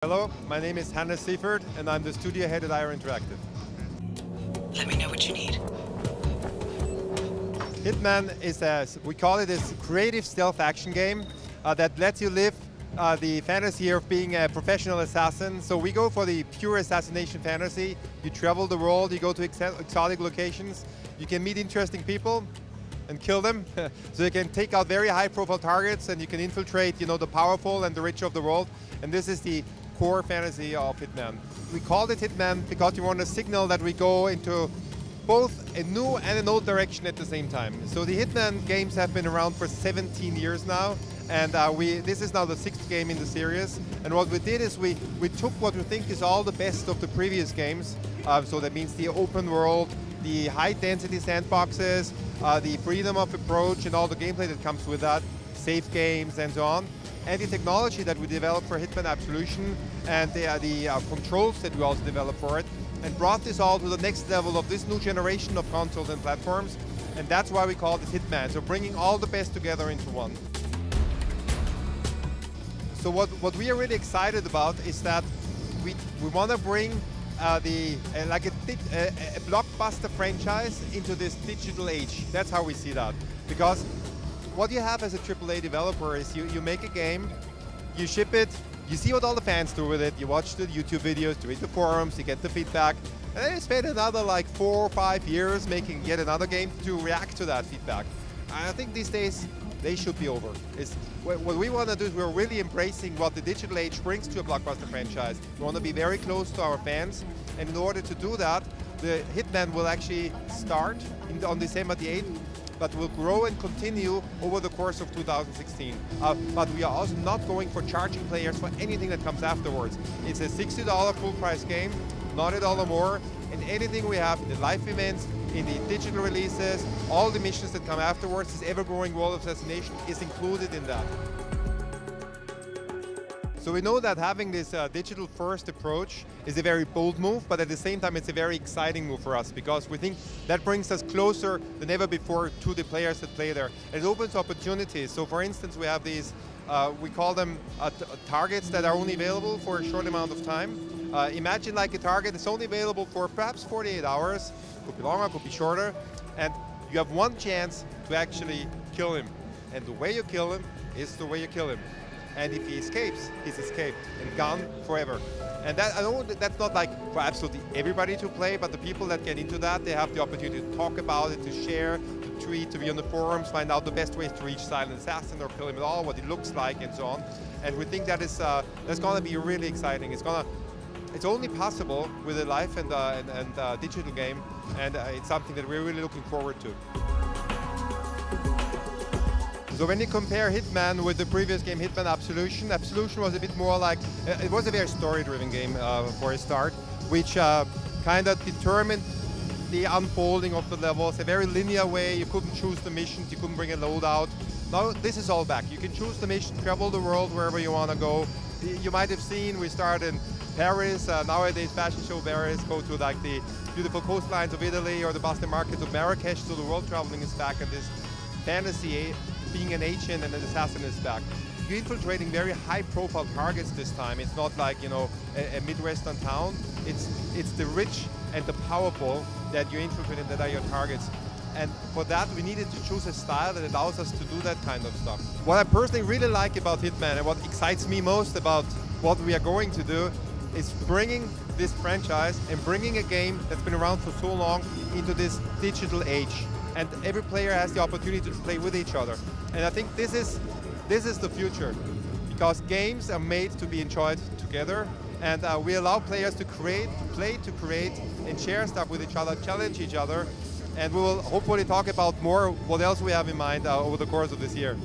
Hello, my name is Hannes Seifert and I'm the studio head at IR Interactive. Let me know what you need. Hitman is we call it a creative stealth action game that lets you live the fantasy of being a professional assassin. So we go for the pure assassination fantasy. You travel the world, you go to exotic locations, you can meet interesting people and kill them. So you can take out very high profile targets and you can infiltrate, the powerful and the rich of the world. And this is the core fantasy of Hitman. We called it Hitman because we want to signal that we go into both a new and an old direction at the same time. So the Hitman games have been around for 17 years now, and this is now the 6th game in the series. And what we did is we took what we think is all the best of the previous games. So that means the open world, the high density sandboxes, the freedom of approach and all the gameplay that comes with that, safe games and so on, and the technology that we developed for Hitman Absolution and the controls that we also developed for it, and brought this all to the next level of this new generation of consoles and platforms, and that's why we called it Hitman, so bringing all the best together into one. So what we are really excited about is that we want to bring a blockbuster franchise into this digital age. That's how we see that. Because what you have as a AAA developer is you make a game, you ship it, you see what all the fans do with it, you watch the YouTube videos, you read the forums, you get the feedback, and then you spend another 4 or 5 years making yet another game to react to that feedback. I think these days they should be over. What we want to do is we're really embracing what the digital age brings to a blockbuster franchise. We want to be very close to our fans, and in order to do that, the Hitman will actually start on December the 8th, but will grow and continue over the course of 2016. But we are also not going for charging players for anything that comes afterwards. It's a $60 full price game, not $1 more, and anything we have in the live events, in the digital releases, all the missions that come afterwards, this ever-growing world of assassination is included in that. So we know that having this digital-first approach is a very bold move, but at the same time it's a very exciting move for us because we think that brings us closer than ever before to the players that play there. It opens opportunities. So for instance, we have these, we call them targets that are only available for a short amount of time. Imagine like a target that's only available for perhaps 48 hours, could be longer, could be shorter, and you have one chance to actually kill him. And the way you kill him is the way you kill him. And if he escapes, he's escaped and gone forever. And that, I know that's not for absolutely everybody to play, but the people that get into that, they have the opportunity to talk about it, to share, to tweet, to be on the forums, find out the best ways to reach Silent Assassin or kill him at all, what it looks like and so on. And we think that is that's going to be really exciting. It's only possible with a live and digital game, and it's something that we're really looking forward to. So when you compare Hitman with the previous game, Hitman Absolution, Absolution was a bit more it was a very story-driven game for a start, which kind of determined the unfolding of the levels, a very linear way. You couldn't choose the missions, you couldn't bring a loadout. Now this is all back. You can choose the mission, travel the world wherever you want to go. You might have seen we start in Paris, nowadays fashion show Paris, go to the beautiful coastlines of Italy or the bustling markets of Marrakesh, so the world traveling is back, and this fantasy, being an agent and an assassin is back. You're infiltrating very high-profile targets this time. It's not like a Midwestern town. It's the rich and the powerful that you're infiltrating that are your targets. And for that, we needed to choose a style that allows us to do that kind of stuff. What I personally really like about Hitman and what excites me most about what we are going to do is bringing this franchise and bringing a game that's been around for so long into this digital age. And every player has the opportunity to play with each other. And I think this is the future, because games are made to be enjoyed together, and we allow players to play to create, and share stuff with each other, challenge each other, and we will hopefully talk about more what else we have in mind over the course of this year.